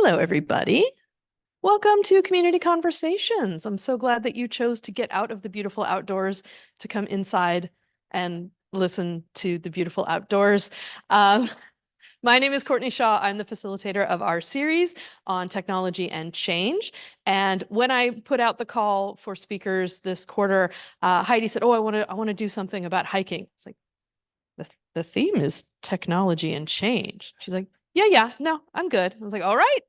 Hello, everybody. Welcome to Community Conversations. I'm so glad that you chose to get out of the beautiful outdoors to come inside and listen to the beautiful outdoors. Um, my name is Courtney Shaw. I'm the facilitator of our series on technology and change. And when I put out the call for speakers this quarter, Heidi said, "Oh, I want to do something about hiking." It's like the theme is technology and change. She's like, "Yeah, no, I'm good." I was like, "All right."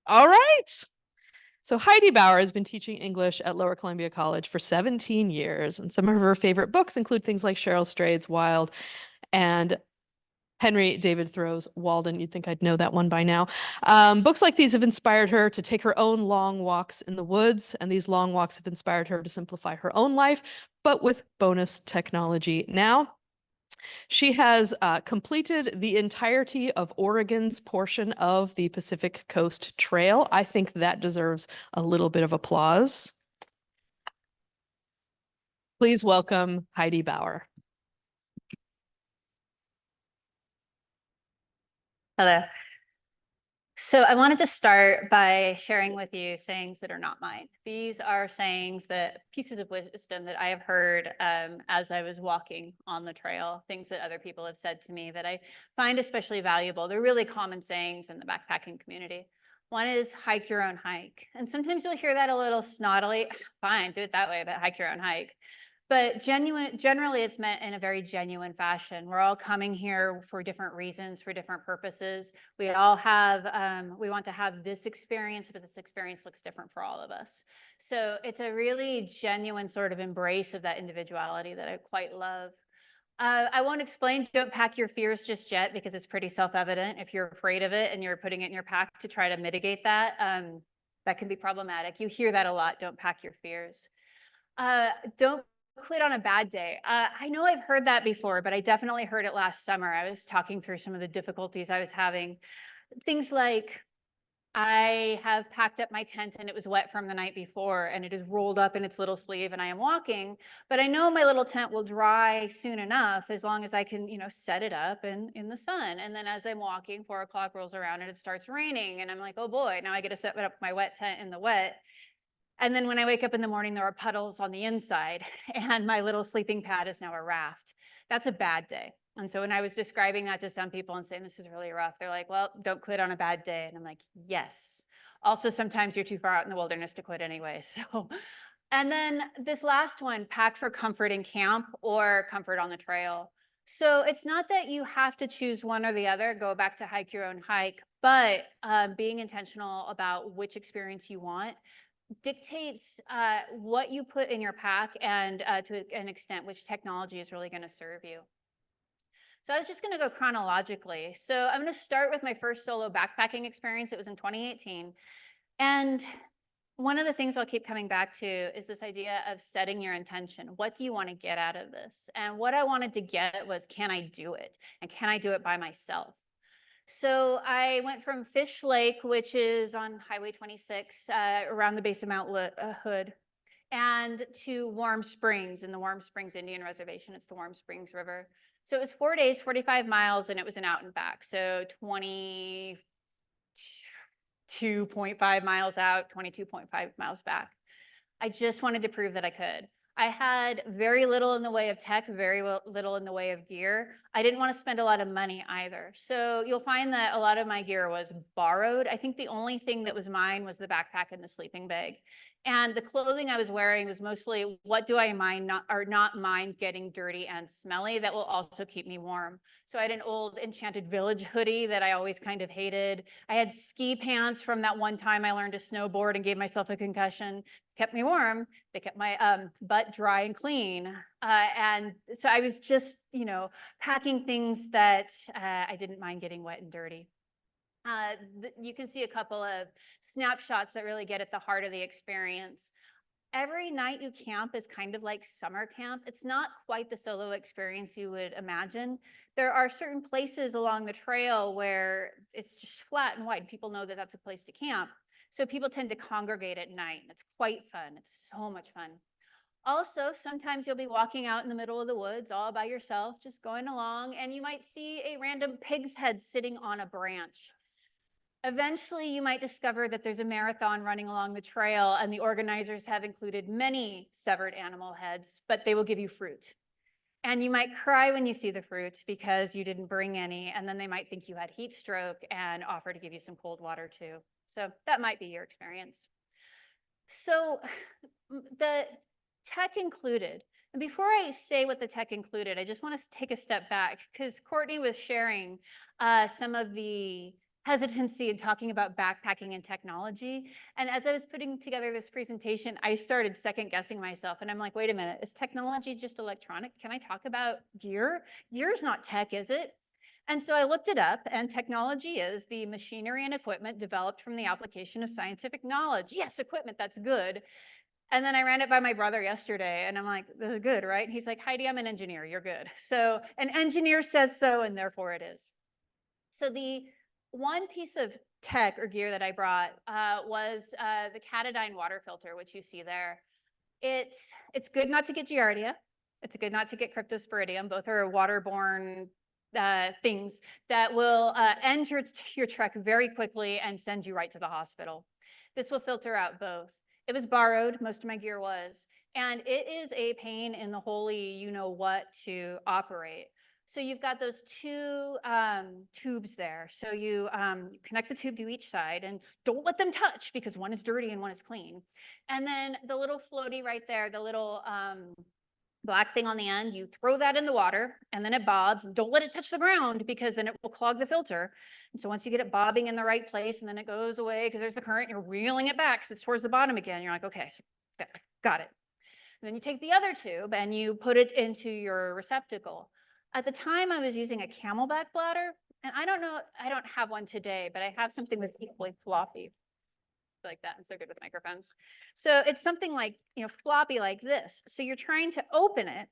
All right. So Heidi Bauer has been teaching English at Lower Columbia College for 17 years, and some of her favorite books include things like Cheryl Strayed's Wild and Henry David Thoreau's Walden. You'd think I'd know that one by now. Books like these have inspired her to take her own long walks in the woods, and these long walks have inspired her to simplify her own life, but with bonus technology. Now, she has completed the entirety of Oregon's portion of the Pacific Coast Trail. I think that deserves a little bit of applause. Please welcome Heidi Bauer. Hello. So I wanted to start by sharing with you sayings that are not mine. These are sayings pieces of wisdom that I have heard as I was walking on the trail, things that other people have said to me that I find especially valuable. They're really common sayings in the backpacking community. One is hike your own hike. And sometimes you'll hear that a little snottily. Fine, do it that way, but hike your own hike. But generally, it's meant in a very genuine fashion. We're all coming here for different reasons, for different purposes. We all have, we want to have this experience, but this experience looks different for all of us. So it's a really genuine sort of embrace of that individuality that I quite love. I won't explain, don't pack your fears just yet, because it's pretty self-evident. If you're afraid of it and you're putting it in your pack to try to mitigate that, that can be problematic. You hear that a lot, don't pack your fears. Don't quit on a bad day. I know I've heard that before, but I definitely heard it last summer. I was talking through some of the difficulties I was having. Things like, I have packed up my tent and it was wet from the night before and it is rolled up in its little sleeve and I am walking, but I know my little tent will dry soon enough as long as I can, set it up in the sun. And then as I'm walking, 4 o'clock rolls around and it starts raining and I'm like, oh boy, now I get to set up my wet tent in the wet. And then when I wake up in the morning, there are puddles on the inside and my little sleeping pad is now a raft. That's a bad day. And so when I was describing that to some people and saying, this is really rough, they're like, well, don't quit on a bad day. And I'm like, yes. Also, sometimes you're too far out in the wilderness to quit anyway. So, and then this last one, pack for comfort in camp or comfort on the trail. So it's not that you have to choose one or the other, go back to hike your own hike, but being intentional about which experience you want dictates what you put in your pack and to an extent which technology is really going to serve you. So I was just going to go chronologically. So I'm going to start with my first solo backpacking experience. It was in 2018. And one of the things I'll keep coming back to is this idea of setting your intention. What do you want to get out of this? And what I wanted to get was, can I do it? And can I do it by myself? So I went from Fish Lake, which is on Highway 26, around the base of Mount Hood, and to Warm Springs in the Warm Springs Indian Reservation. It's the Warm Springs River. So it was 4 days, 45 miles, and it was an out and back. So 22.5 miles out, 22.5 miles back. I just wanted to prove that I could. I had very little in the way of tech, very little in the way of gear. I didn't want to spend a lot of money either. So you'll find that a lot of my gear was borrowed. I think the only thing that was mine was the backpack and the sleeping bag. And the clothing I was wearing was mostly, what do I mind not mind getting dirty and smelly that will also keep me warm. So I had an old Enchanted Village hoodie that I always kind of hated. I had ski pants from that one time I learned to snowboard and gave myself a concussion. Kept me warm. They kept my butt dry and clean. And so I was just, packing things that I didn't mind getting wet and dirty. You can see a couple of snapshots that really get at the heart of the experience. Every night you camp is kind of like summer camp. It's not quite the solo experience you would imagine. There are certain places along the trail where it's just flat and white. People know that that's a place to camp. So people tend to congregate at night. It's quite fun. It's so much fun. Also, sometimes you'll be walking out in the middle of the woods all by yourself, just going along, and you might see a random pig's head sitting on a branch. Eventually, you might discover that there's a marathon running along the trail and the organizers have included many severed animal heads, but they will give you fruit. And you might cry when you see the fruit because you didn't bring any, and then they might think you had heat stroke and offer to give you some cold water too. So that might be your experience. So the tech included, and before I say what the tech included, I just want to take a step back because Courtney was sharing some of the hesitancy in talking about backpacking and technology. And as I was putting together this presentation, I started second guessing myself. And I'm like, wait a minute, is technology just electronic? Can I talk about gear? Gear's not tech, is it? And so I looked it up, and technology is the machinery and equipment developed from the application of scientific knowledge. Yes, equipment, that's good. And then I ran it by my brother yesterday, and I'm like, this is good, right? And he's like, Heidi, I'm an engineer, you're good. So an engineer says so, and therefore it is. So the one piece of tech or gear that I brought was the Catadine water filter, which you see there. It's good not to get Giardia. It's good not to get cryptosporidium. Both are waterborne things that will end your trek very quickly and send you right to the hospital. This will filter out both. It was borrowed, most of my gear was, and it is a pain in the holy you-know-what to operate. So you've got those two tubes there. So you connect the tube to each side and don't let them touch because one is dirty and one is clean. And then the little floaty right there, the little black thing on the end, you throw that in the water and then it bobs. Don't let it touch the ground because then it will clog the filter. And so once you get it bobbing in the right place and then it goes away because there's the current, you're reeling it back because it's towards the bottom again. You're like, okay, so got it. And then you take the other tube and you put it into your receptacle. At the time I was using a Camelback bladder, and I don't know, I don't have one today, but I have something that's equally floppy like that. I'm so good with microphones. So it's something like, floppy like this. So you're trying to open it.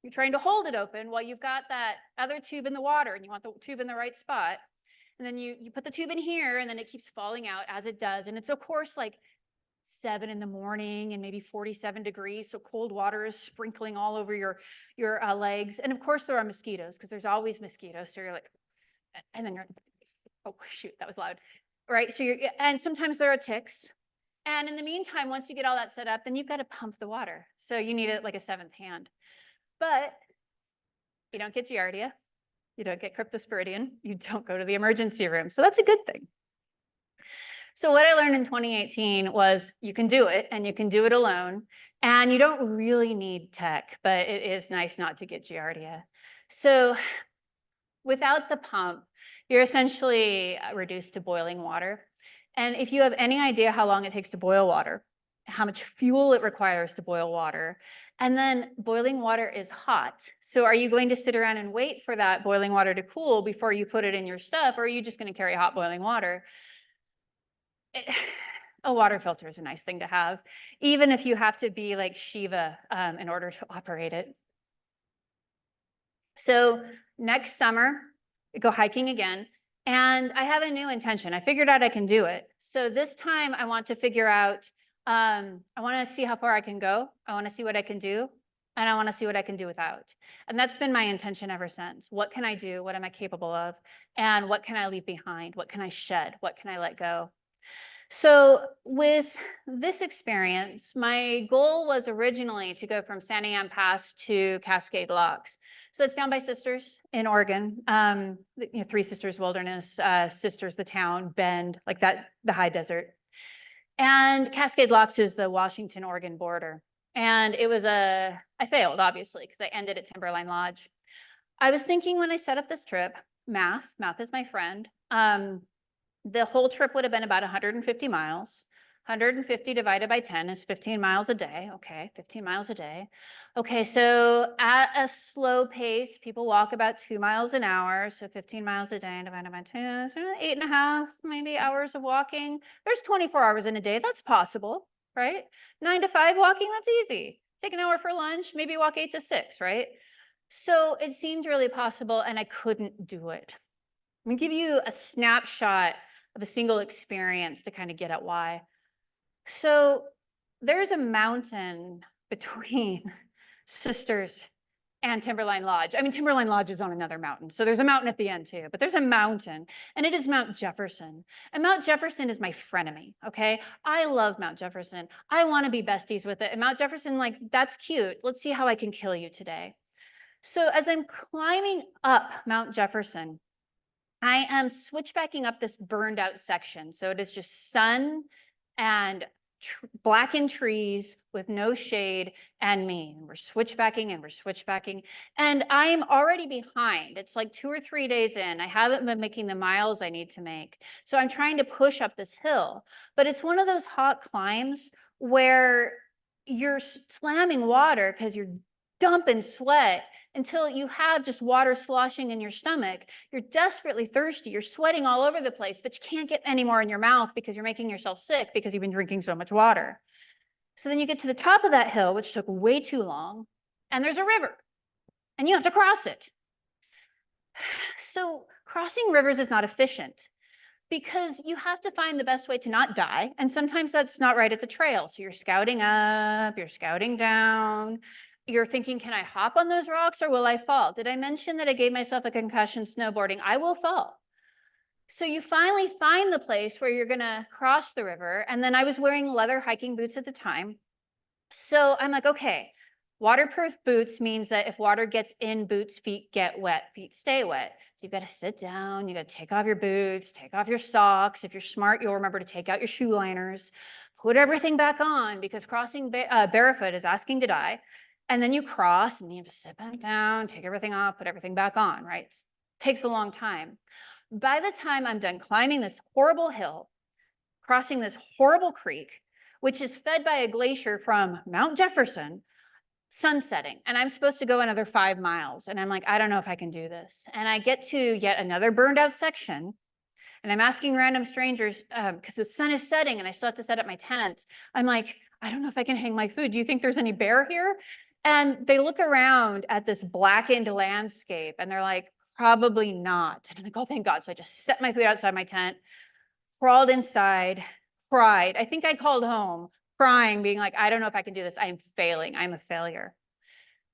You're trying to hold it open while you've got that other tube in the water and you want the tube in the right spot. And then you put the tube in here and then it keeps falling out as it does. And it's of course like 7 in the morning and maybe 47 degrees. So cold water is sprinkling all over your legs. And of course there are mosquitoes because there's always mosquitoes. So you're like, and then you're, oh shoot, that was loud. Right, so and sometimes there are ticks. And in the meantime, once you get all that set up, then you've got to pump the water. So you need it like a seventh hand. But you don't get Giardia, you don't get cryptosporidium, you don't go to the emergency room. So that's a good thing. So what I learned in 2018 was you can do it and you can do it alone. And you don't really need tech, but it is nice not to get Giardia. So without the pump, you're essentially reduced to boiling water. And if you have any idea how long it takes to boil water, how much fuel it requires to boil water, and then boiling water is hot. So are you going to sit around and wait for that boiling water to cool before you put it in your stuff, or are you just going to carry hot boiling water? A water filter is a nice thing to have, even if you have to be like Shiva in order to operate it. So next summer, go hiking again. And I have a new intention. I figured out I can do it. So this time I want to figure out, I want to see how far I can go. I want to see what I can do. And I want to see what I can do without. And that's been my intention ever since. What can I do? What am I capable of? And what can I leave behind? What can I shed? What can I let go? So with this experience, my goal was originally to go from Santiam Pass to Cascade Locks. So it's down by Sisters in Oregon, Three Sisters Wilderness, Sisters, the town, Bend, like that, the high desert. And Cascade Locks is the Washington-Oregon border. And it was I failed, obviously, because I ended at Timberline Lodge. I was thinking when I set up this trip, math is my friend. The whole trip would have been about 150 miles. 150 divided by 10 is 15 miles a day. Okay, 15 miles a day. Okay, so at a slow pace, people walk about 2 miles an hour. So 15 miles a day divided by 2, so 8.5 maybe hours of walking. There's 24 hours in a day. That's possible, right? 9 to 5 walking, that's easy. Take an hour for lunch, maybe walk 8 to 6, right? So it seemed really possible and I couldn't do it. I'm gonna give you a snapshot of a single experience to kind of get at why. So there's a mountain between Sisters and Timberline Lodge. I mean, Timberline Lodge is on another mountain. So there's a mountain at the end too, but there's a mountain, and it is Mount Jefferson. And Mount Jefferson is my frenemy, okay? I love Mount Jefferson. I want to be besties with it. And Mount Jefferson, like, that's cute. Let's see how I can kill you today. So as I'm climbing up Mount Jefferson, I am switchbacking up this burned out section. So it is just sun and blackened trees with no shade and me. And we're switchbacking and we're switchbacking. And I'm already behind. It's like 2 or 3 days in. I haven't been making the miles I need to make. So I'm trying to push up this hill. But it's one of those hot climbs where you're slamming water because you're dumping sweat until you have just water sloshing in your stomach. You're desperately thirsty. You're sweating all over the place, but you can't get any more in your mouth because you're making yourself sick because you've been drinking so much water. So then you get to the top of that hill, which took way too long, and there's a river, and you have to cross it. So crossing rivers is not efficient because you have to find the best way to not die. And sometimes that's not right at the trail. So you're scouting up, you're scouting down. You're thinking, can I hop on those rocks or will I fall? Did I mention that I gave myself a concussion snowboarding? I will fall. So you finally find the place where you're gonna cross the river. And then I was wearing leather hiking boots at the time. So I'm like, okay, waterproof boots means that if water gets in boots, feet get wet, feet stay wet. So you've got to sit down, you got to take off your boots, take off your socks. If you're smart, you'll remember to take out your shoe liners, put everything back on because crossing barefoot is asking to die. And then you cross and you have to sit back down, take everything off, put everything back on, right? It takes a long time. By the time I'm done climbing this horrible hill, crossing this horrible creek, which is fed by a glacier from Mount Jefferson, sunsetting, and I'm supposed to go another 5 miles. And I'm like, I don't know if I can do this. And I get to yet another burned out section, and I'm asking random strangers because the sun is setting and I still have to set up my tent. I'm like, I don't know if I can hang my food. Do you think there's any bear here? And they look around at this blackened landscape and they're like, probably not. And I'm like, oh, thank God. So I just set my food outside my tent, crawled inside, cried. I think I called home crying, being like, I don't know if I can do this. I am failing. I'm a failure.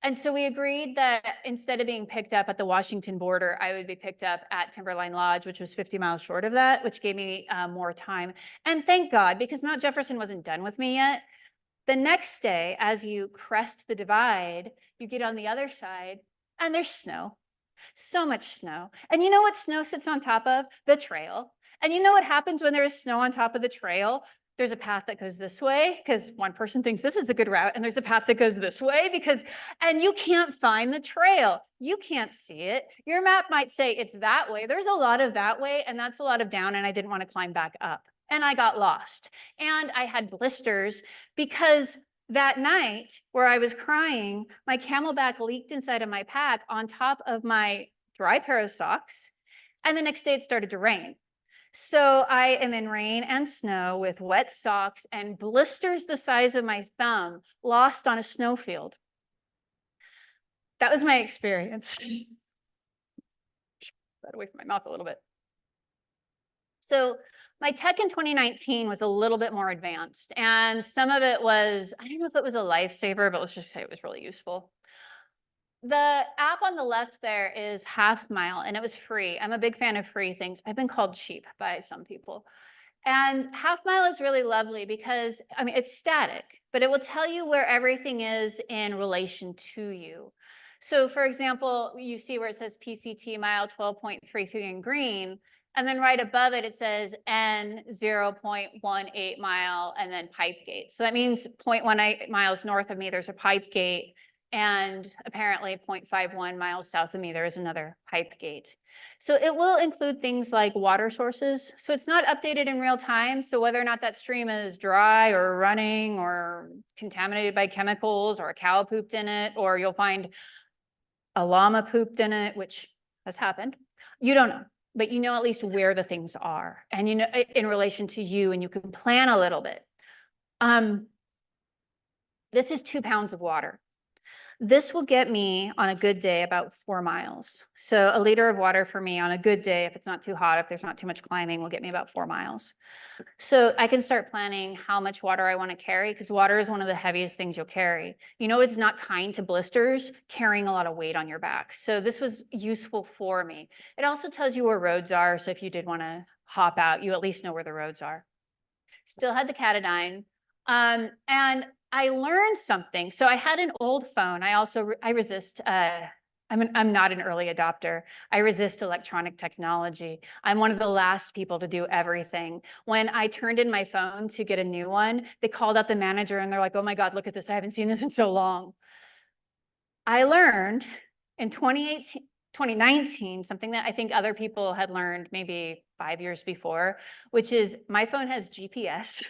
And so we agreed that instead of being picked up at the Washington border, I would be picked up at Timberline Lodge, which was 50 miles short of that, which gave me more time. And thank God, because Mount Jefferson wasn't done with me yet. The next day, as you crest the divide, you get on the other side and there's snow, so much snow. And you know what snow sits on top of? The trail. And you know what happens when there is snow on top of the trail? There's a path that goes this way because one person thinks this is a good route, and there's a path that goes this way and you can't find the trail. You can't see it. Your map might say it's that way. There's a lot of that way, and that's a lot of down, and I didn't want to climb back up. And I got lost. And I had blisters because that night where I was crying, my camelback leaked inside of my pack on top of my dry pair of socks. And the next day it started to rain. So I am in rain and snow with wet socks and blisters the size of my thumb, lost on a snowfield. That was my experience. That away from my mouth a little bit. So my tech in 2019 was a little bit more advanced, and some of it was, I don't know if it was a lifesaver, but let's just say it was really useful. The app on the left there is Half Mile, and it was free. I'm a big fan of free things. I've been called cheap by some people. And Half Mile is really lovely because, I mean, it's static, but it will tell you where everything is in relation to you. So for example, you see where it says PCT mile 12.33 in green, and then right above it, it says N 0.18 mile and then pipe gate. So that means 0.18 miles north of me, there's a pipe gate. And apparently 0.51 miles south of me, there is another pipe gate. So it will include things like water sources. So it's not updated in real time. So whether or not that stream is dry or running or contaminated by chemicals or a cow pooped in it, or you'll find a llama pooped in it, which has happened, you don't know. But you know at least where the things are, and you know in relation to you, and you can plan a little bit. This is 2 pounds of water. This will get me on a good day about 4 miles. So a liter of water for me on a good day, if it's not too hot, if there's not too much climbing, will get me about 4 miles. So I can start planning how much water I want to carry, because water is one of the heaviest things you'll carry. You know, it's not kind to blisters, carrying a lot of weight on your back. So this was useful for me. It also tells you where roads are. So if you did want to hop out, you at least know where the roads are. Still had the Catadine. And I learned something. So I had an old phone. I resist, I'm not an early adopter. I resist electronic technology. I'm one of the last people to do everything. When I turned in my phone to get a new one, they called out the manager and they're like, oh my God, look at this. I haven't seen this in so long. I learned in 2019, something that I think other people had learned maybe 5 years before, which is my phone has GPS.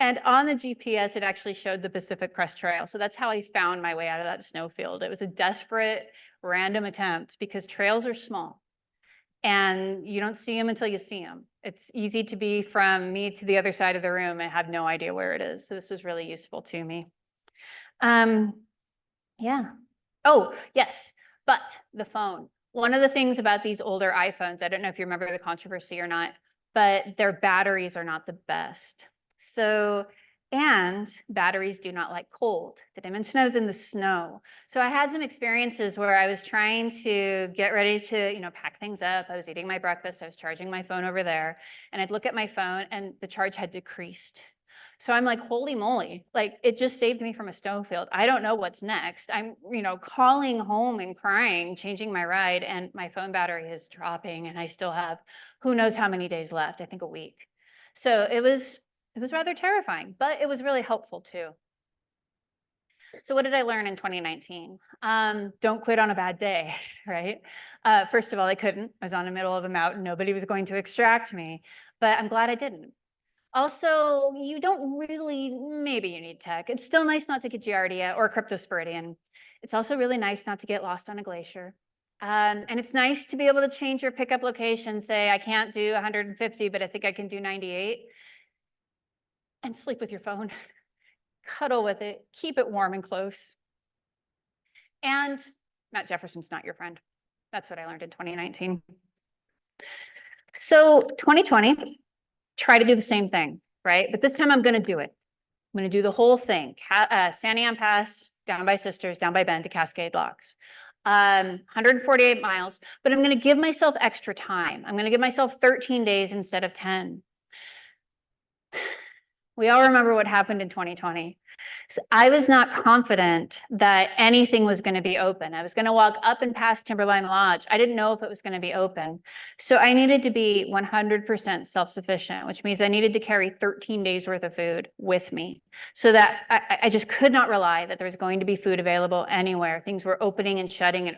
And on the GPS, it actually showed the Pacific Crest Trail. So that's how I found my way out of that snowfield. It was a desperate, random attempt because trails are small and you don't see them until you see them. It's easy to be from me to the other side of the room and have no idea where it is. So this was really useful to me. Yeah. Oh, yes. But the phone. One of the things about these older iPhones, I don't know if you remember the controversy or not, but their batteries are not the best. So, and batteries do not like cold. Did I mention I was in the snow? So I had some experiences where I was trying to get ready to, pack things up. I was eating my breakfast. I was charging my phone over there, and I'd look at my phone and the charge had decreased. So I'm like, holy moly, like it just saved me from a snowfield. I don't know what's next. I'm, calling home and crying, changing my ride, and my phone battery is dropping and I still have who knows how many days left, I think a week. So it was rather terrifying, but it was really helpful too. So what did I learn in 2019? Don't quit on a bad day, right? First of all, I couldn't. I was on the middle of a mountain. Nobody was going to extract me, but I'm glad I didn't. Also, you don't really, maybe you need tech. It's still nice not to get Giardia or Cryptosporidian. It's also really nice not to get lost on a glacier. And it's nice to be able to change your pickup location, say, I can't do 150, but I think I can do 98. And sleep with your phone, cuddle with it, keep it warm and close. And Matt Jefferson's not your friend. That's what I learned in 2019. So 2020, try to do the same thing, right? But this time I'm going to do it. I'm going to do the whole thing. San Ian Pass, down by Sisters, down by Bend to Cascade Locks. 148 miles, but I'm going to give myself extra time. I'm going to give myself 13 days instead of 10. We all remember what happened in 2020. So I was not confident that anything was going to be open. I was going to walk up and past Timberline Lodge. I didn't know if it was going to be open. So I needed to be 100% self-sufficient, which means I needed to carry 13 days worth of food with me so that I just could not rely that there was going to be food available anywhere. Things were opening and shutting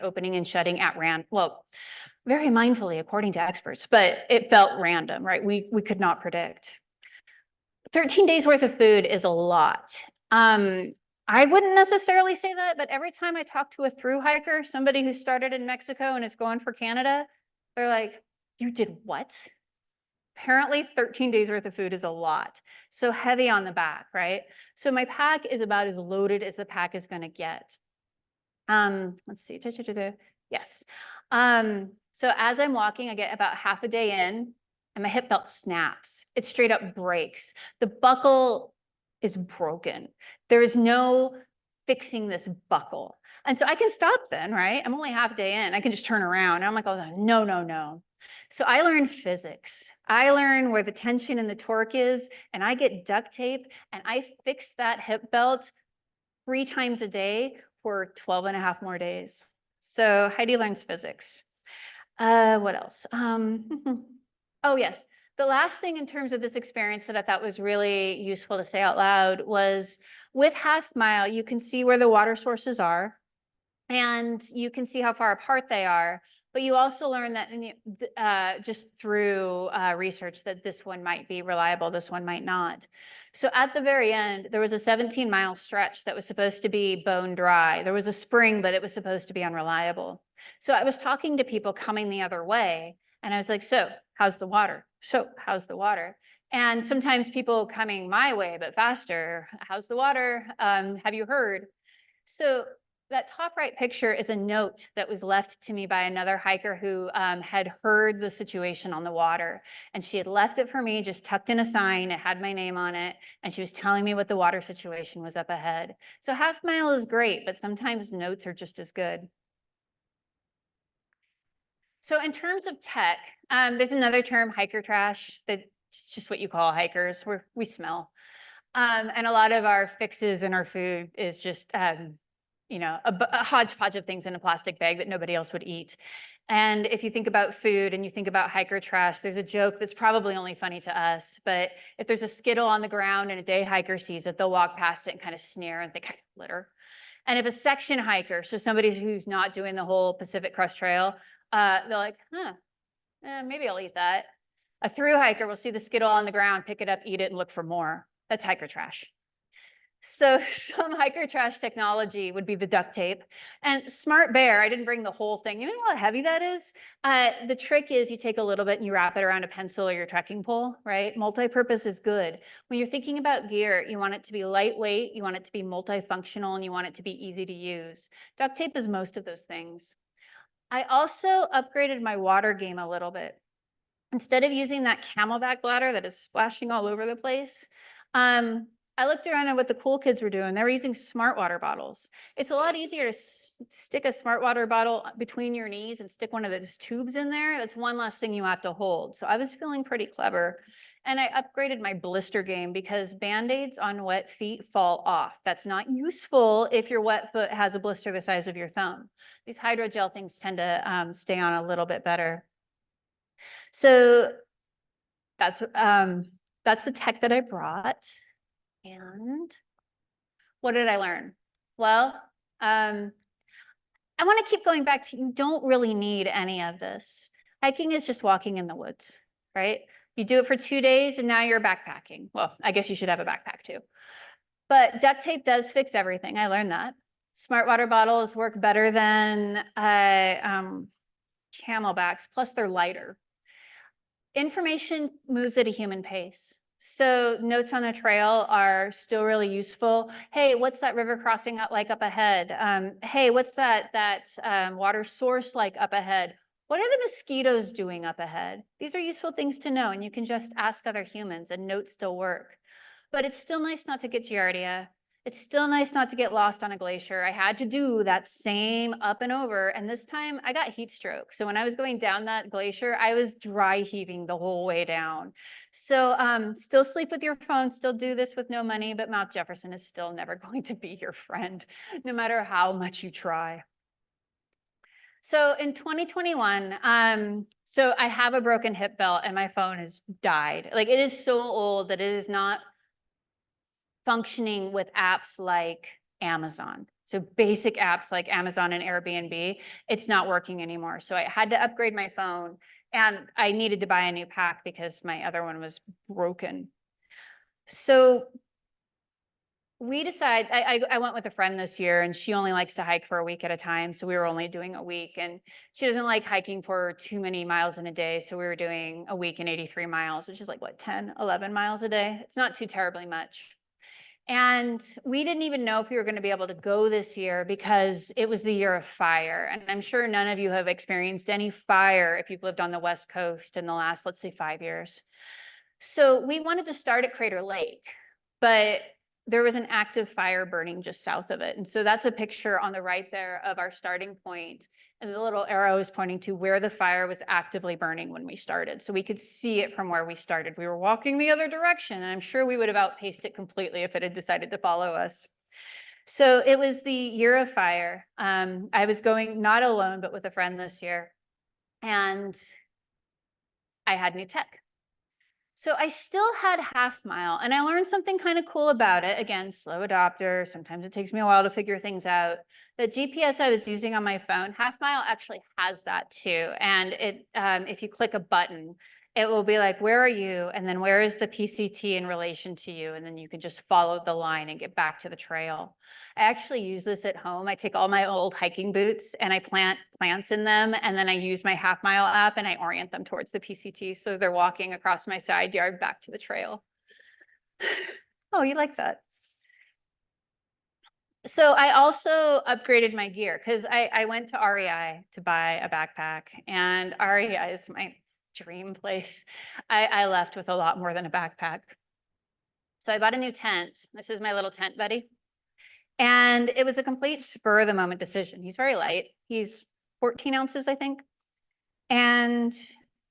at random. Well, very mindfully, according to experts, but it felt random, right? We could not predict. 13 days worth of food is a lot. I wouldn't necessarily say that, but every time I talk to a thru hiker, somebody who started in Mexico and is going for Canada, they're like, you did what? Apparently 13 days worth of food is a lot. So heavy on the back, right? So my pack is about as loaded as the pack is going to get. Let's see. Yes. So as I'm walking, I get about half a day in and my hip belt snaps. It straight up breaks. The buckle is broken. There is no fixing this buckle. And so I can stop then, right? I'm only half a day in. I can just turn around. And I'm like, oh, no, no, no. So I learned physics. I learned where the tension and the torque is, and I get duct tape, and I fix that hip belt 3 times a day for 12 and a half more days. So Hiedi learns physics. What else? Oh, yes. The last thing in terms of this experience that I thought was really useful to say out loud was with half mile, you can see where the water sources are and you can see how far apart they are. But you also learn that just through research that this one might be reliable, this one might not. So at the very end, there was a 17-mile stretch that was supposed to be bone dry. There was a spring, but it was supposed to be unreliable. So I was talking to people coming the other way, and I was like, so how's the water? So how's the water? And sometimes people coming my way, but faster, how's the water? Have you heard? So that top right picture is a note that was left to me by another hiker who had heard the situation on the water. And she had left it for me, just tucked in a sign. It had my name on it. And she was telling me what the water situation was up ahead. So half mile is great, but sometimes notes are just as good. So in terms of tech, there's another term, hiker trash, that's just what you call hikers. We smell. And a lot of our fixes in our food is just, a hodgepodge of things in a plastic bag that nobody else would eat. And if you think about food and you think about hiker trash, there's a joke that's probably only funny to us, but if there's a Skittle on the ground and a day hiker sees it, they'll walk past it and kind of sneer and think, litter. And if a section hiker, so somebody who's not doing the whole Pacific Crest Trail, they're like, maybe I'll eat that. A through hiker will see the Skittle on the ground, pick it up, eat it, and look for more. That's hiker trash. So some hiker trash technology would be the duct tape. And Smart Bear, I didn't bring the whole thing. You know how heavy that is? The trick is you take a little bit and you wrap it around a pencil or your trekking pole, right? Multi-purpose is good. When you're thinking about gear, you want it to be lightweight, you want it to be multifunctional, and you want it to be easy to use. Duct tape is most of those things. I also upgraded my water game a little bit. Instead of using that Camelback bladder that is splashing all over the place, I looked around at what the cool kids were doing. They were using smart water bottles. It's a lot easier to stick a smart water bottle between your knees and stick one of those tubes in there. That's one less thing you have to hold. So I was feeling pretty clever. And I upgraded my blister game because Band-Aids on wet feet fall off. That's not useful if your wet foot has a blister the size of your thumb. These hydrogel things tend to stay on a little bit better. So that's the tech that I brought. And what did I learn? Well, I want to keep going back to, you don't really need any of this. Hiking is just walking in the woods, right? You do it for 2 days and now you're backpacking. Well, I guess you should have a backpack too. But duct tape does fix everything. I learned that. Smart water bottles work better than Camelbacks, plus they're lighter. Information moves at a human pace. So notes on a trail are still really useful. Hey, what's that river crossing like up ahead? Hey, what's that water source like up ahead? What are the mosquitoes doing up ahead? These are useful things to know, and you can just ask other humans and notes still work. But it's still nice not to get Giardia. It's still nice not to get lost on a glacier. I had to do that same up and over. And this time I got heat stroke. So when I was going down that glacier, I was dry heaving the whole way down. So still sleep with your phone, still do this with no money, but Mount Jefferson is still never going to be your friend, no matter how much you try. So in 2021, so I have a broken hip belt and my phone has died. Like, it is so old that it is not functioning with apps like Amazon. So basic apps like Amazon and Airbnb, it's not working anymore. So I had to upgrade my phone and I needed to buy a new pack because my other one was broken. So we decided, I went with a friend this year and she only likes to hike for a week at a time. So we were only doing a week, and she doesn't like hiking for too many miles in a day. So we were doing a week and 83 miles, which is like what, 10, 11 miles a day. It's not too terribly much. And we didn't even know if we were going to be able to go this year because it was the year of fire. And I'm sure none of you have experienced any fire if you've lived on the West Coast in the last, let's say, 5 years. So we wanted to start at Crater Lake, but there was an active fire burning just south of it. And so that's a picture on the right there of our starting point. And the little arrow is pointing to where the fire was actively burning when we started. So we could see it from where we started. We were walking the other direction, and I'm sure we would have outpaced it completely if it had decided to follow us. So it was the year of fire. I was going not alone, but with a friend this year. And I had new tech. So I still had half mile, and I learned something kind of cool about it. Again, slow adopter. Sometimes it takes me a while to figure things out. The GPS I was using on my phone, half mile actually has that too. And it, if you click a button, it will be like, where are you? And then where is the PCT in relation to you? And then you can just follow the line and get back to the trail. I actually use this at home. I take all my old hiking boots and I plant plants in them. And then I use my half mile app and I orient them towards the PCT. So they're walking across my side yard back to the trail. Oh, you like that? So I also upgraded my gear because I went to REI to buy a backpack, and REI is my dream place. I left with a lot more than a backpack. So I bought a new tent. This is my little tent buddy. And it was a complete spur of the moment decision. He's very light. He's 14 ounces, I think. And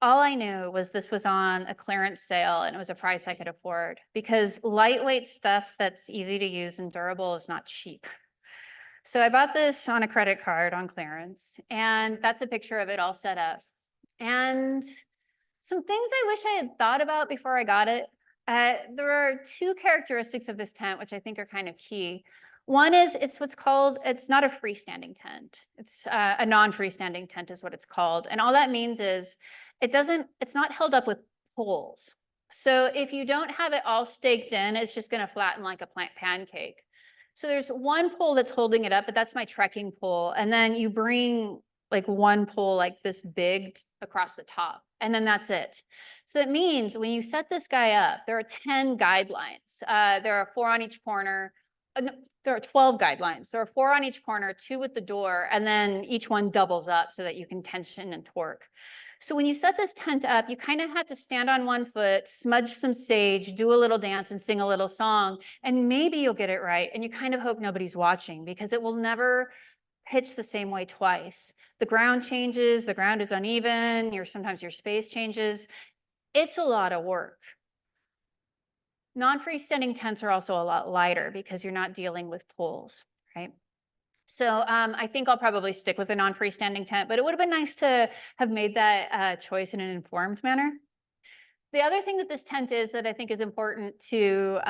all I knew was this was on a clearance sale and it was a price I could afford because lightweight stuff that's easy to use and durable is not cheap. So I bought this on a credit card on clearance, and that's a picture of it all set up. And some things I wish I had thought about before I got it. There are two characteristics of this tent, which I think are kind of key. One is it's what's called, it's not a freestanding tent. It's a non-freestanding tent is what it's called. And all that means is it's not held up with poles. So if you don't have it all staked in, it's just going to flatten like a pancake. So there's one pole that's holding it up, but that's my trekking pole. And then you bring like one pole like this big across the top, and then that's it. So that means when you set this guy up, there are 10 guidelines. There are 4 on each corner. No, there are 12 guidelines. There are 4 on each corner, 2 with the door, and then each one doubles up so that you can tension and torque. So when you set this tent up, you kind of have to stand on one foot, smudge some sage, do a little dance and sing a little song, and maybe you'll get it right. And you kind of hope nobody's watching because it will never pitch the same way twice. The ground changes, the ground is uneven, sometimes your space changes. It's a lot of work. Non-freestanding tents are also a lot lighter because you're not dealing with poles, right? So I think I'll probably stick with a non-freestanding tent, but it would have been nice to have made that choice in an informed manner. The other thing that this tent is that I think is important to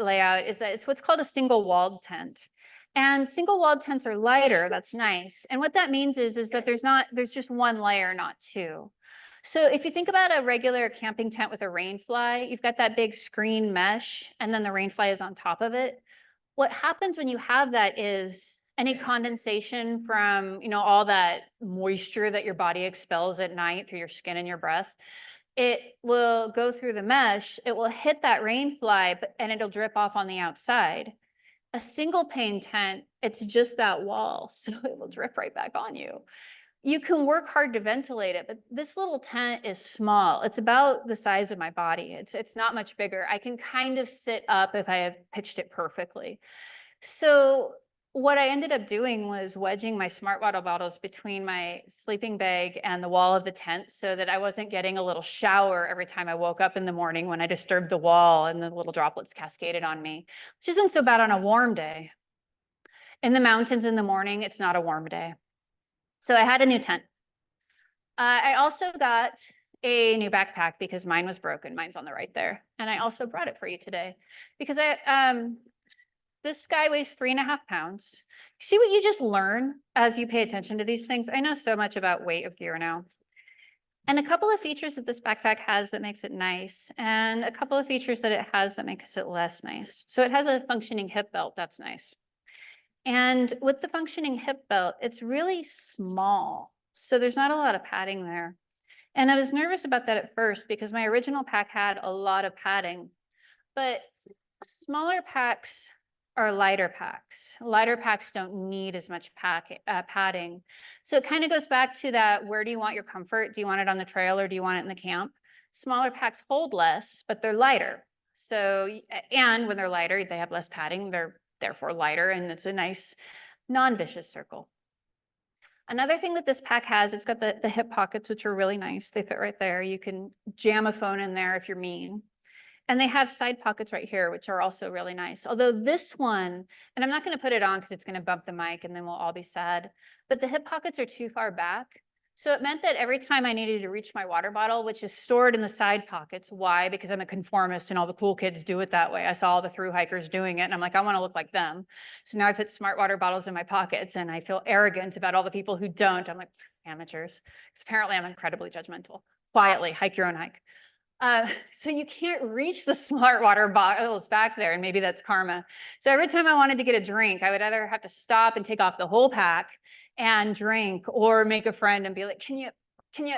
lay out is that it's what's called a single walled tent. And single walled tents are lighter, that's nice. And what that means is that there's just one layer, not two. So if you think about a regular camping tent with a rain fly, you've got that big screen mesh, and then the rain fly is on top of it. What happens when you have that is any condensation from, all that moisture that your body expels at night through your skin and your breath, it will go through the mesh, it will hit that rain fly, and it'll drip off on the outside. A single pane tent, it's just that wall, so it will drip right back on you. You can work hard to ventilate it, but this little tent is small. It's about the size of my body. It's not much bigger. I can kind of sit up if I have pitched it perfectly. So what I ended up doing was wedging my smart water bottles between my sleeping bag and the wall of the tent so that I wasn't getting a little shower every time I woke up in the morning when I disturbed the wall and the little droplets cascaded on me, which isn't so bad on a warm day. In the mountains in the morning, it's not a warm day. So I had a new tent. I also got a new backpack because mine was broken. Mine's on the right there. And I also brought it for you today because this guy weighs 3.5 pounds. See what you just learn as you pay attention to these things? I know so much about weight of gear now. And a couple of features that this backpack has that makes it nice, and a couple of features that it has that makes it less nice. So it has a functioning hip belt, that's nice. And with the functioning hip belt, it's really small. So there's not a lot of padding there. And I was nervous about that at first because my original pack had a lot of padding, but smaller packs are lighter packs. Lighter packs don't need as much padding. So it kind of goes back to that, where do you want your comfort? Do you want it on the trail or do you want it in the camp? Smaller packs hold less, but they're lighter. So, and when they're lighter, they have less padding. They're therefore lighter, and it's a nice non-vicious circle. Another thing that this pack has, it's got the hip pockets, which are really nice. They fit right there. You can jam a phone in there if you're mean. And they have side pockets right here, which are also really nice. Although this one, and I'm not going to put it on because it's going to bump the mic and then we'll all be sad, but the hip pockets are too far back. So it meant that every time I needed to reach my water bottle, which is stored in the side pockets. Why? Because I'm a conformist and all the cool kids do it that way. I saw all the thru hikers doing it and I'm like, I want to look like them. So now I put smart water bottles in my pockets and I feel arrogant about all the people who don't. I'm like, amateurs. Because apparently I'm incredibly judgmental. Quietly, hike your own hike. So you can't reach the smart water bottles back there, and maybe that's karma. So every time I wanted to get a drink, I would either have to stop and take off the whole pack and drink, or make a friend and be like, can you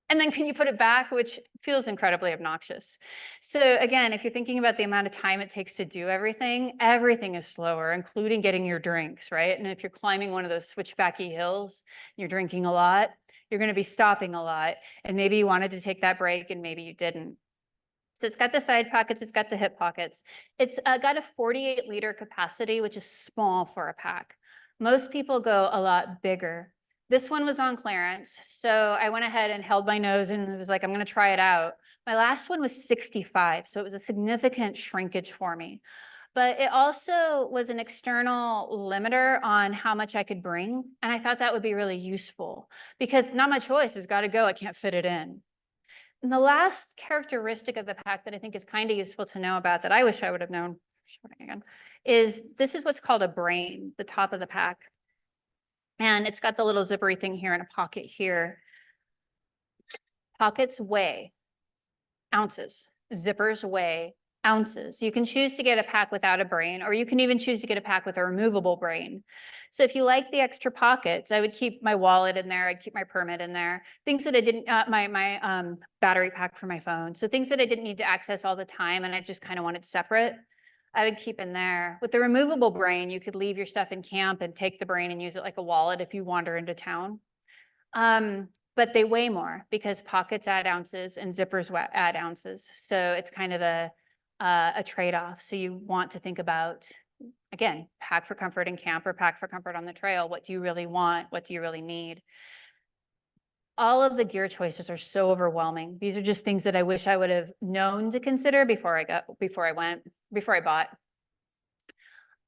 And then can you put it back, which feels incredibly obnoxious. So again, if you're thinking about the amount of time it takes to do everything, everything is slower, including getting your drinks, right? And if you're climbing one of those switchbacky hills, you're drinking a lot, you're going to be stopping a lot. And maybe you wanted to take that break and maybe you didn't. So it's got the side pockets, it's got the hip pockets. It's got a 48-liter capacity, which is small for a pack. Most people go a lot bigger. This one was on clearance, so I went ahead and held my nose and was like, I'm going to try it out. My last one was 65, so it was a significant shrinkage for me. But it also was an external limiter on how much I could bring, and I thought that would be really useful because not my choice, it's got to go, I can't fit it in. And the last characteristic of the pack that I think is kind of useful to know about that I wish I would have known, again, is this is what's called a brain, the top of the pack. And it's got the little zippery thing here and a pocket here. Pockets weigh ounces. Zippers weigh ounces. You can choose to get a pack without a brain, or you can even choose to get a pack with a removable brain. So if you like the extra pockets, I would keep my wallet in there. I'd keep my permit in there. Things that I didn't, my battery pack for my phone. So things that I didn't need to access all the time and I just kind of wanted separate, I would keep in there. With the removable brain, you could leave your stuff in camp and take the brain and use it like a wallet if you wander into town. But they weigh more because pockets add ounces and zippers add ounces. So it's kind of a trade-off. So you want to think about, again, pack for comfort in camp or pack for comfort on the trail. What do you really want? What do you really need? All of the gear choices are so overwhelming. These are just things that I wish I would have known to consider before I bought.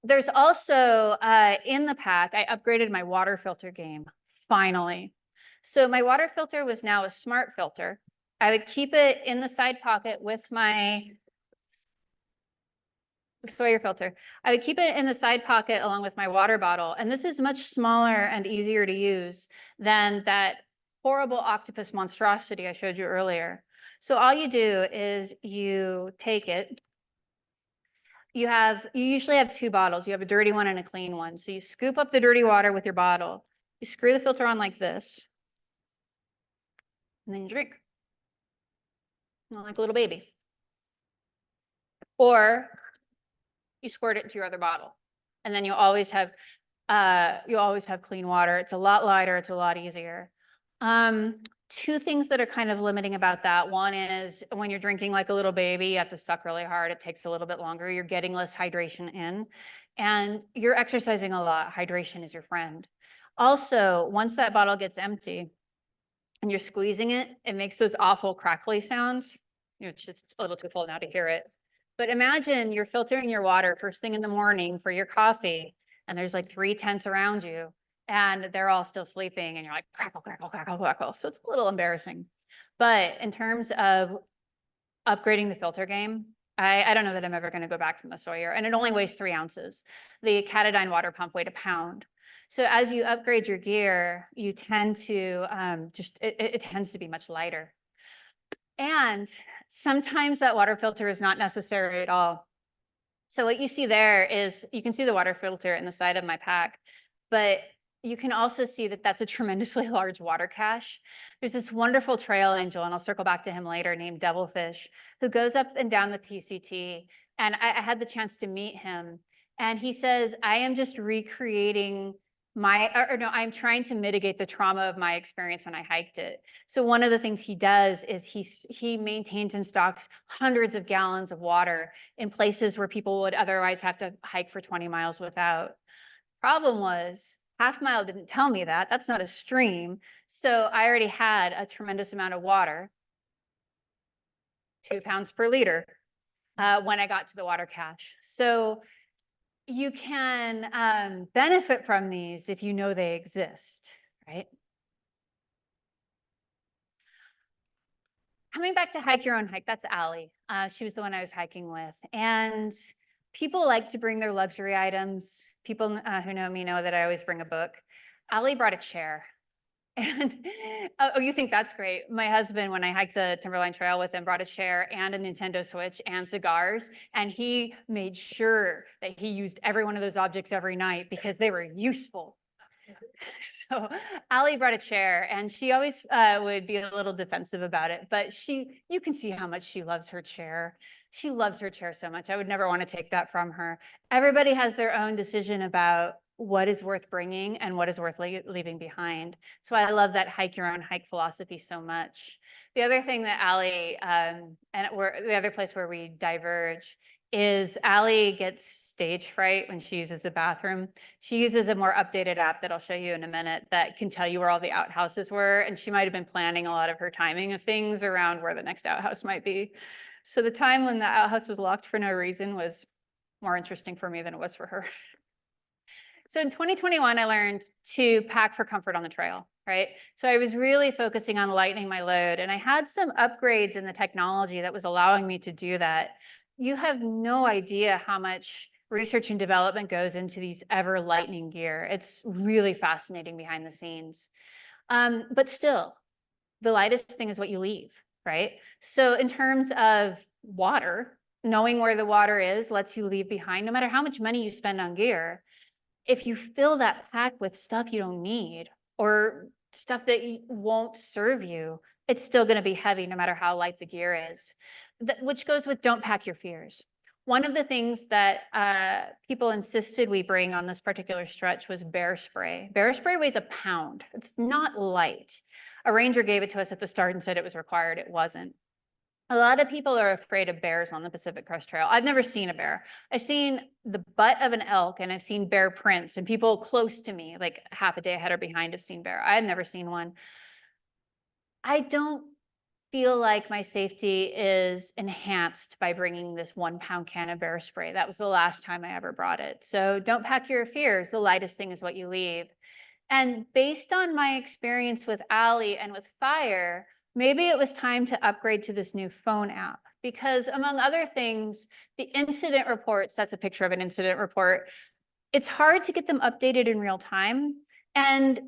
There's also in the pack, I upgraded my water filter game, finally. So my water filter was now a smart filter. I would keep it in the side pocket with my Sawyer filter. I would keep it in the side pocket along with my water bottle. And this is much smaller and easier to use than that horrible octopus monstrosity I showed you earlier. So all you do is you take it. You usually have two bottles. You have a dirty one and a clean one. So you scoop up the dirty water with your bottle. You screw the filter on like this. And then you drink. Like a little baby. Or you squirt it into your other bottle. And then you always have clean water. It's a lot lighter, it's a lot easier. Two things that are kind of limiting about that. One is when you're drinking like a little baby, you have to suck really hard. It takes a little bit longer. You're getting less hydration in. And you're exercising a lot. Hydration is your friend. Also, once that bottle gets empty and you're squeezing it, it makes those awful crackly sounds. It's just a little too full now to hear it. But imagine you're filtering your water first thing in the morning for your coffee, and there's like 3 tents around you, and they're all still sleeping, and you're like, crackle, crackle, crackle, crackle. So it's a little embarrassing. But in terms of upgrading the filter game, I don't know that I'm ever going to go back from the Sawyer, and it only weighs 3 ounces. The Katadyn water pump weighed a pound. So as you upgrade your gear, you tend to it tends to be much lighter. And sometimes that water filter is not necessary at all. So what you see there is, you can see the water filter in the side of my pack, but you can also see that that's a tremendously large water cache. There's this wonderful trail angel, and I'll circle back to him later, named Devilfish, who goes up and down the PCT. And I had the chance to meet him. And he says, I am just recreating I'm trying to mitigate the trauma of my experience when I hiked it. So one of the things he does is he maintains and stocks hundreds of gallons of water in places where people would otherwise have to hike for 20 miles without. Problem was, Half Mile didn't tell me that. That's not a stream. So I already had a tremendous amount of water, 2 pounds per liter, when I got to the water cache. So you can benefit from these if you know they exist, right? Coming back to hike your own hike, that's Allie. She was the one I was hiking with. And people like to bring their luxury items. People who know me know that I always bring a book. Allie brought a chair. And oh, you think that's great? My husband, when I hiked the Timberline Trail with him, brought a chair and a Nintendo Switch and cigars. And he made sure that he used every one of those objects every night because they were useful. So Allie brought a chair, and she always would be a little defensive about it, but you can see how much she loves her chair. She loves her chair so much. I would never want to take that from her. Everybody has their own decision about what is worth bringing and what is worth leaving behind. So I love that hike your own hike philosophy so much. The other thing that Allie, the other place where we diverge is Allie gets stage fright when she uses the bathroom. She uses a more updated app that I'll show you in a minute that can tell you where all the outhouses were. And she might have been planning a lot of her timing of things around where the next outhouse might be. So the time when the outhouse was locked for no reason was more interesting for me than it was for her. So in 2021, I learned to pack for comfort on the trail, right? So I was really focusing on lightening my load, and I had some upgrades in the technology that was allowing me to do that. You have no idea how much research and development goes into these ever lightening gear. It's really fascinating behind the scenes. But still, the lightest thing is what you leave, right? So in terms of water, knowing where the water is lets you leave behind, no matter how much money you spend on gear. If you fill that pack with stuff you don't need or stuff that won't serve you, it's still going to be heavy no matter how light the gear is, which goes with don't pack your fears. One of the things that people insisted we bring on this particular stretch was bear spray. Bear spray weighs a pound. It's not light. A ranger gave it to us at the start and said it was required. It wasn't. A lot of people are afraid of bears on the Pacific Crest Trail. I've never seen a bear. I've seen the butt of an elk and I've seen bear prints, and people close to me, like half a day ahead or behind, have seen bear. I've never seen one. I don't feel like my safety is enhanced by bringing this 1 pound can of bear spray. That was the last time I ever brought it. So don't pack your fears. The lightest thing is what you leave. And based on my experience with Allie and with fire, maybe it was time to upgrade to this new phone app, because among other things, the incident reports, that's a picture of an incident report, it's hard to get them updated in real time. And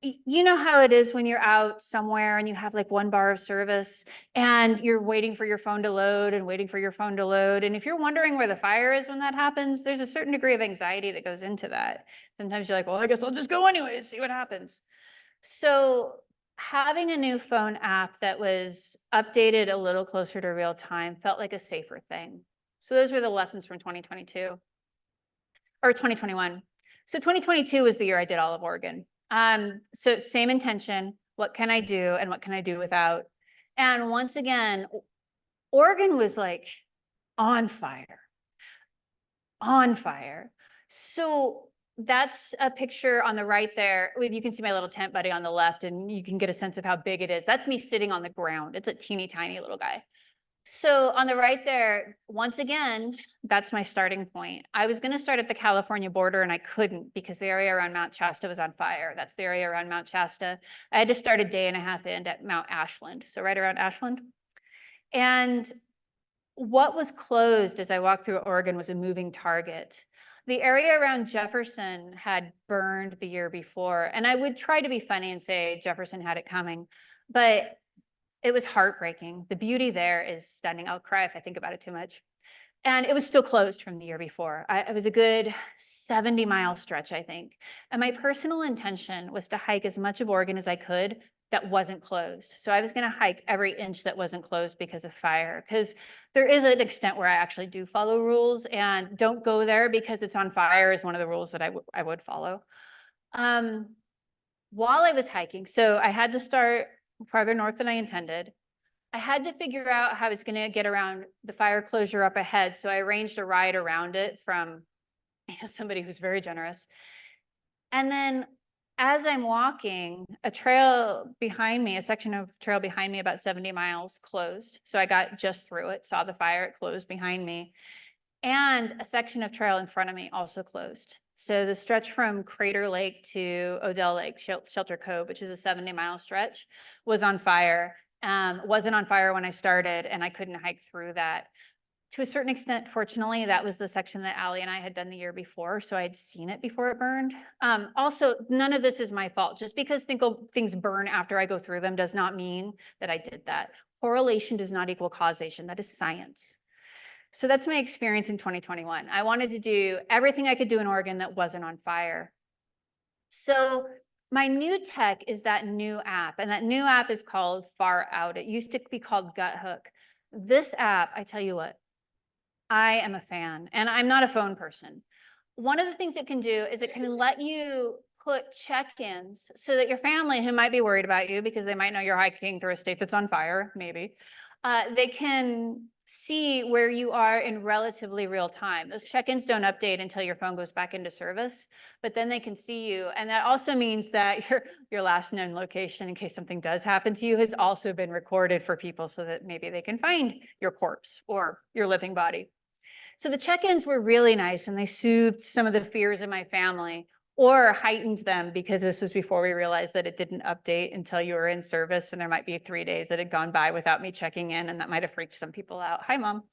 you know how it is when you're out somewhere and you have like 1 bar of service and you're waiting for your phone to load and waiting for your phone to load. And if you're wondering where the fire is when that happens, there's a certain degree of anxiety that goes into that. Sometimes you're like, well, I guess I'll just go anyway, see what happens. So having a new phone app that was updated a little closer to real time felt like a safer thing. So those were the lessons from 2022 or 2021. So 2022 was the year I did all of Oregon. So same intention, what can I do and what can I do without? And once again, Oregon was like on fire, on fire. So that's a picture on the right there. You can see my little tent buddy on the left, and you can get a sense of how big it is. That's me sitting on the ground. It's a teeny tiny little guy. So on the right there, once again, that's my starting point. I was going to start at the California border and I couldn't because the area around Mount Shasta was on fire. That's the area around Mount Shasta. I had to start a day and a half in at Mount Ashland. So right around Ashland. And what was closed as I walked through Oregon was a moving target. The area around Jefferson had burned the year before. And I would try to be funny and say Jefferson had it coming, but it was heartbreaking. The beauty there is stunning. I'll cry if I think about it too much. And it was still closed from the year before. It was a good 70-mile stretch, I think. And my personal intention was to hike as much of Oregon as I could that wasn't closed. So I was going to hike every inch that wasn't closed because of fire. Because there is an extent where I actually do follow rules, and don't go there because it's on fire is one of the rules that I would follow. While I was hiking, so I had to start farther north than I intended. I had to figure out how I was going to get around the fire closure up ahead. So I arranged a ride around it from somebody who's very generous. And then as I'm walking, a trail behind me, a section of trail behind me, about 70 miles closed. So I got just through it, saw the fire, it closed behind me. And a section of trail in front of me also closed. So the stretch from Crater Lake to Odell Lake, Shelter Cove, which is a 70-mile stretch, was on fire. Wasn't on fire when I started, and I couldn't hike through that. To a certain extent, fortunately, that was the section that Allie and I had done the year before, so I had seen it before it burned. Also, none of this is my fault. Just because things burn after I go through them does not mean that I did that. Correlation does not equal causation. That is science. So that's my experience in 2021. I wanted to do everything I could do in Oregon that wasn't on fire. So my new tech is that new app, and that new app is called Far Out. It used to be called Gut Hook. This app, I tell you what, I am a fan, and I'm not a phone person. One of the things it can do is it can let you put check-ins so that your family who might be worried about you because they might know you're hiking through a state that's on fire, maybe, they can see where you are in relatively real time. Those check-ins don't update until your phone goes back into service, but then they can see you. And that also means that your last known location, in case something does happen to you, has also been recorded for people so that maybe they can find your corpse or your living body. So the check-ins were really nice, and they soothed some of the fears in my family or heightened them, because this was before we realized that it didn't update until you were in service, and there might be 3 days that had gone by without me checking in, and that might have freaked some people out. Hi, Mom.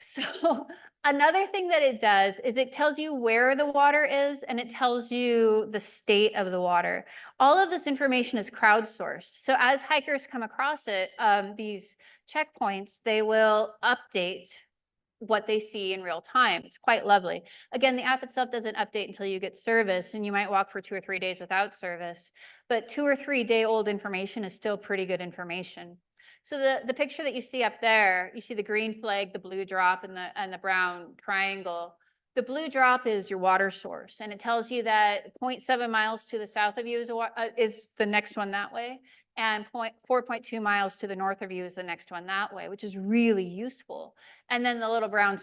So another thing that it does is it tells you where the water is, and it tells you the state of the water. All of this information is crowdsourced. So as hikers come across it, these checkpoints, they will update what they see in real time. It's quite lovely. Again, the app itself doesn't update until you get service, and you might walk for 2 or 3 days without service, but 2 or 3 day old information is still pretty good information. So the picture that you see up there, you see the green flag, the blue drop, and the brown triangle. The blue drop is your water source, and it tells you that 0.7 miles to the south of you is the next one that way, and 4.2 miles to the north of you is the next one that way, which is really useful. And then the little brown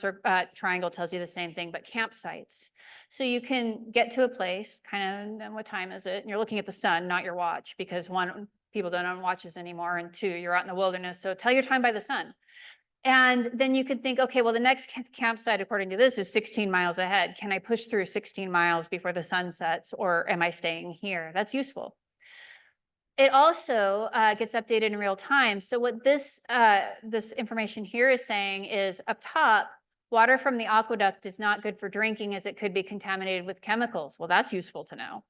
triangle tells you the same thing, but campsites. So you can get to a place, kind of, and what time is it? And you're looking at the sun, not your watch, because one, people don't own watches anymore, and two, you're out in the wilderness, so tell your time by the sun. And then you can think, okay, well, the next campsite, according to this, is 16 miles ahead. Can I push through 16 miles before the sun sets, or am I staying here? That's useful. It also gets updated in real time. So what this information here is saying is, up top, water from the aqueduct is not good for drinking, as it could be contaminated with chemicals. Well, that's useful to know.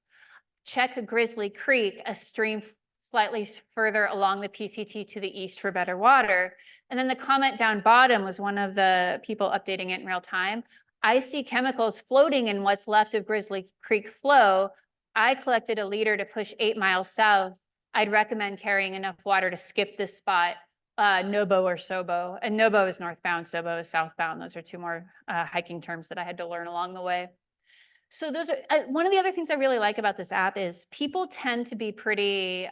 Check Grizzly Creek, a stream slightly further along the PCT to the east, for better water. And then the comment down bottom was one of the people updating it in real time. I see chemicals floating in what's left of Grizzly Creek flow. I collected a liter to push 8 miles south. I'd recommend carrying enough water to skip this spot, Nobo or Sobo. And Nobo is northbound, Sobo is southbound. Those are two more hiking terms that I had to learn along the way. So those are one of the other things I really like about this app is people tend to be pretty,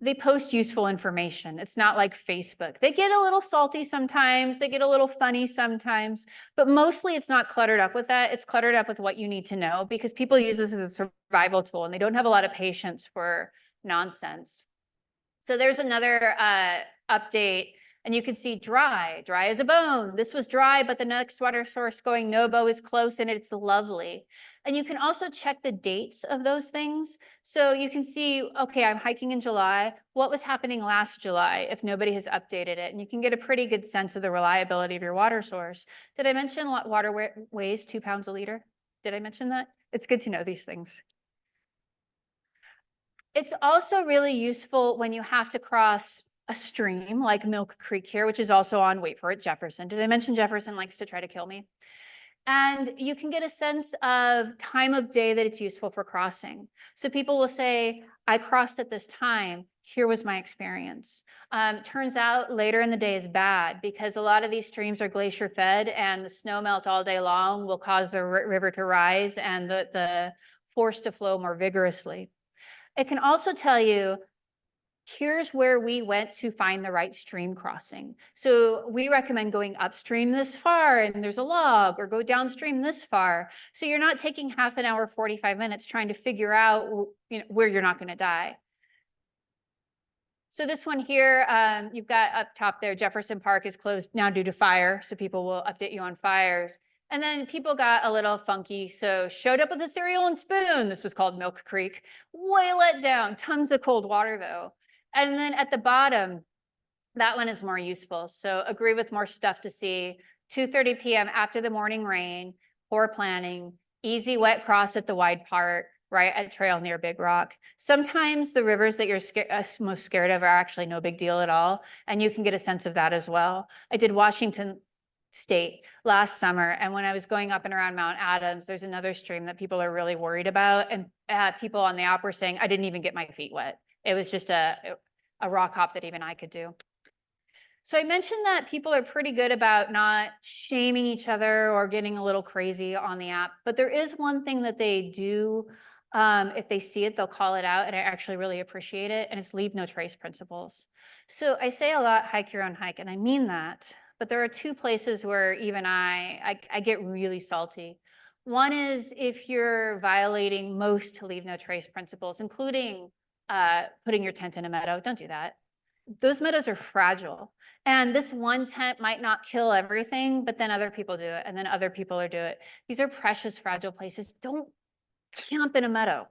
they post useful information. It's not like Facebook. They get a little salty sometimes, they get a little funny sometimes, but mostly it's not cluttered up with that. It's cluttered up with what you need to know, because people use this as a survival tool and they don't have a lot of patience for nonsense. So there's another update, and you can see dry as a bone. This was dry, but the next water source going Nobo is close, and it's lovely. And you can also check the dates of those things. So you can see, okay, I'm hiking in July. What was happening last July if nobody has updated it? And you can get a pretty good sense of the reliability of your water source. Did I mention water weighs 2 pounds a liter? Did I mention that? It's good to know these things. It's also really useful when you have to cross a stream like Milk Creek here, which is also on, wait for it, Jefferson. Did I mention Jefferson likes to try to kill me? And you can get a sense of time of day that it's useful for crossing. So people will say, I crossed at this time. Here was my experience. Turns out later in the day is bad, because a lot of these streams are glacier fed, and the snow melt all day long will cause the river to rise and the force to flow more vigorously. It can also tell you, here's where we went to find the right stream crossing. So we recommend going upstream this far and there's a log, or go downstream this far. So you're not taking half an hour, 45 minutes trying to figure out, where you're not going to die. So this one here, you've got up top there, Jefferson Park is closed now due to fire. So people will update you on fires. And then people got a little funky. So showed up with a cereal and spoon. This was called Milk Creek. Way let down. Tons of cold water though. And then at the bottom, that one is more useful. So agree with more stuff to see. 2:30 p.m. after the morning rain, poor planning, easy wet cross at the wide part, right at trail near Big Rock. Sometimes the rivers that you're most scared of are actually no big deal at all. And you can get a sense of that as well. I did Washington state last summer. And when I was going up and around Mount Adams, there's another stream that people are really worried about. And people on the app were saying, I didn't even get my feet wet. It was just a rock hop that even I could do. So I mentioned that people are pretty good about not shaming each other or getting a little crazy on the app, but there is one thing that they do. If they see it, they'll call it out, and I actually really appreciate it, and it's leave no trace principles. So I say a lot, hike your own hike, and I mean that, but there are two places where even I get really salty. One is if you're violating most leave no trace principles, including putting your tent in a meadow. Don't do that. Those meadows are fragile. And this one tent might not kill everything, but then other people do it, and then other people do it. These are precious, fragile places. Don't camp in a meadow.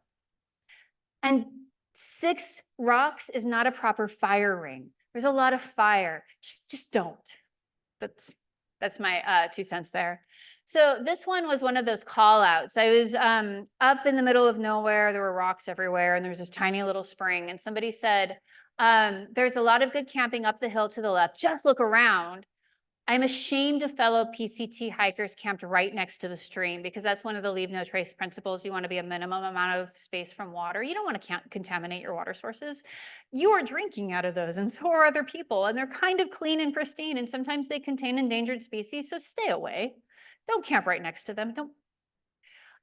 And 6 rocks is not a proper fire ring. There's a lot of fire. Just don't. That's my 2 cents there. So this one was one of those call outs. I was up in the middle of nowhere. There were rocks everywhere, and there was this tiny little spring. And somebody said, there's a lot of good camping up the hill to the left. Just look around. I'm ashamed of fellow PCT hikers camped right next to the stream, because that's one of the leave no trace principles. You want to be a minimum amount of space from water. You don't want to contaminate your water sources. You are drinking out of those, and so are other people, and they're kind of clean and pristine, and sometimes they contain endangered species, so stay away. Don't camp right next to them. Don't.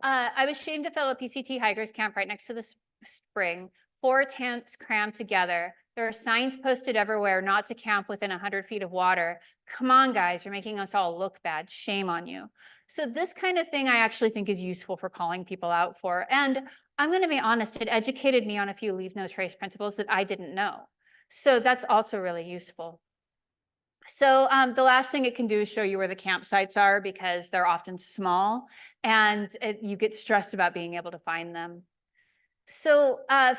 I was ashamed of fellow PCT hikers camp right next to the spring. 4 tents crammed together. There are signs posted everywhere not to camp within 100 feet of water. Come on, guys, you're making us all look bad. Shame on you. So this kind of thing I actually think is useful for calling people out for. And I'm going to be honest, it educated me on a few leave no trace principles that I didn't know. So that's also really useful. So the last thing it can do is show you where the campsites are, because they're often small, and you get stressed about being able to find them. So I'm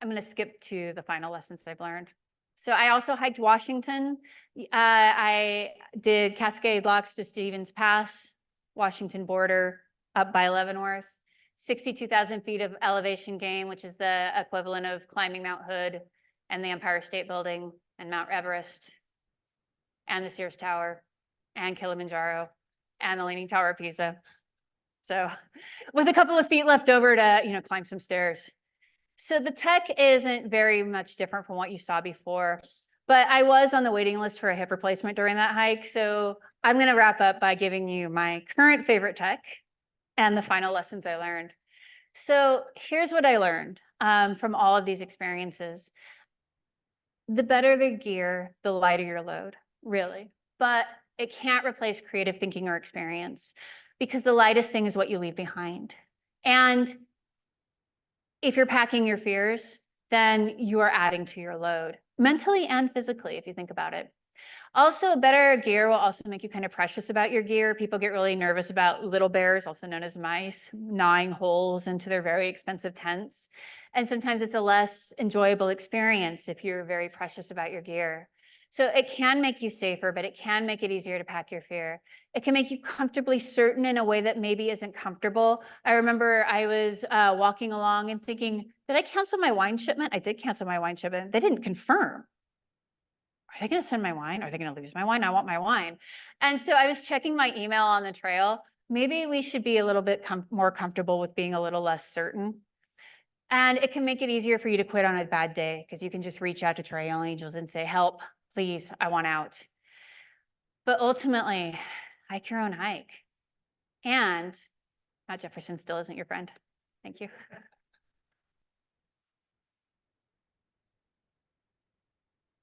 going to skip to the final lessons I've learned. So I also hiked Washington. I did Cascade Locks to Stevens Pass, Washington border, up by Leavenworth, 62,000 feet of elevation gain, which is the equivalent of climbing Mount Hood and the Empire State Building and Mount Everest and the Sears Tower and Kilimanjaro and the Leaning Tower of Pisa. So with a couple of feet left over to, climb some stairs. So the tech isn't very much different from what you saw before, but I was on the waiting list for a hip replacement during that hike. So I'm going to wrap up by giving you my current favorite tech and the final lessons I learned. So here's what I learned from all of these experiences. The better the gear, the lighter your load, really. But it can't replace creative thinking or experience, because the lightest thing is what you leave behind. And if you're packing your fears, then you are adding to your load, mentally and physically, if you think about it. Also, better gear will also make you kind of precious about your gear. People get really nervous about little bears, also known as mice, gnawing holes into their very expensive tents. And sometimes it's a less enjoyable experience if you're very precious about your gear. So it can make you safer, but it can make it easier to pack your fear. It can make you comfortably certain in a way that maybe isn't comfortable. I remember I was walking along and thinking, did I cancel my wine shipment? I did cancel my wine shipment. They didn't confirm. Are they going to send my wine? Are they going to lose my wine? I want my wine. And so I was checking my email on the trail. Maybe we should be a little bit more comfortable with being a little less certain. And it can make it easier for you to quit on a bad day, because you can just reach out to Trail Angels and say, help, please, I want out. But ultimately, hike your own hike. And Matt Jefferson still isn't your friend. Thank you.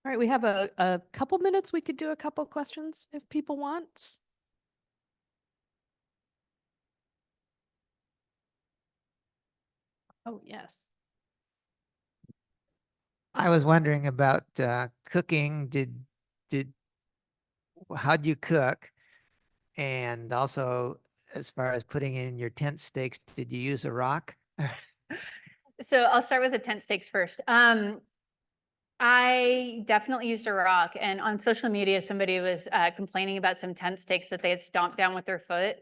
All right, we have a couple minutes. We could do a couple questions if people want. Oh, yes. I was wondering about cooking. How'd you cook? And also, as far as putting in your tent stakes, did you use a rock? So I'll start with the tent stakes first. I definitely used a rock, and on social media, somebody was complaining about some tent stakes that they had stomped down with their foot.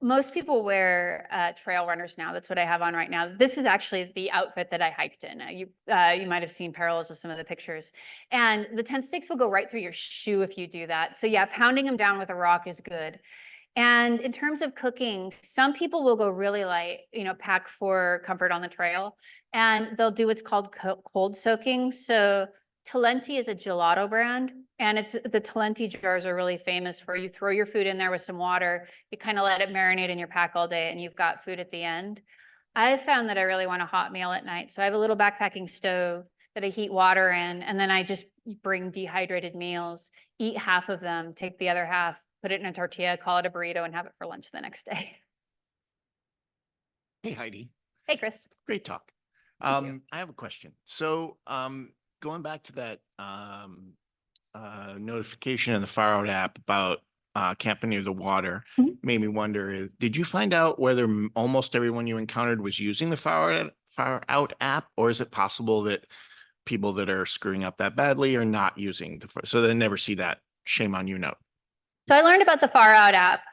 most people wear trail runners now. That's what I have on right now. This is actually the outfit that I hiked in. You might have seen parallels with some of the pictures. And the tent stakes will go right through your shoe if you do that. So yeah, pounding them down with a rock is good. And in terms of cooking, some people will go really light, pack for comfort on the trail, and they'll do what's called cold soaking. So Talenti is a gelato brand, and the Talenti jars are really famous for you throw your food in there with some water, you kind of let it marinate in your pack all day, and you've got food at the end. I found that I really want a hot meal at night. So I have a little backpacking stove that I heat water in, and then I just bring dehydrated meals, eat half of them, take the other half, put it in a tortilla, call it a burrito, and have it for lunch the next day. Hey, Heidi. Hey, Chris. Great talk. Thank you. I have a question. So, going back to that notification in the Far Out app about camping near the water, Mhm. made me wonder, did you find out whether almost everyone you encountered was using the Far Out app, or is it possible that people that are screwing up that badly are not using so they never see that shame on you note? So I learned about the Far Out app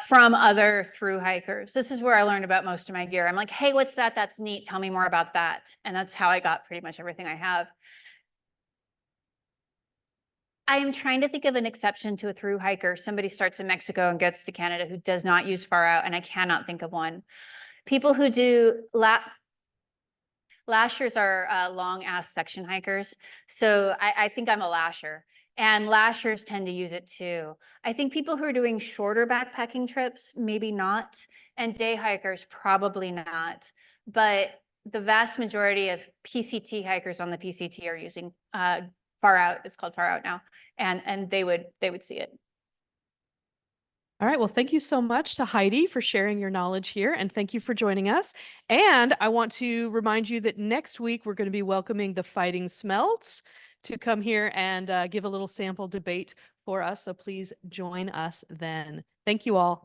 from other thru hikers. This is where I learned about most of my gear. I'm like, hey, what's that? That's neat. Tell me more about that. And that's how I got pretty much everything I have. I am trying to think of an exception to a thru hiker. Somebody starts in Mexico and gets to Canada who does not use Far Out, and I cannot think of one. People who do lashers are long ass section hikers. So I think I'm a lasher. And lashers tend to use it too. I think people who are doing shorter backpacking trips, maybe not. And day hikers, probably not. But the vast majority of PCT hikers on the PCT are using Far Out. It's called Far Out now. And they would see it. All right. Well, thank you so much to Heidi for sharing your knowledge here, and thank you for joining us. And I want to remind you that next week we're going to be welcoming the Fighting Smelts to come here and give a little sample debate for us. So please join us then. Thank you all.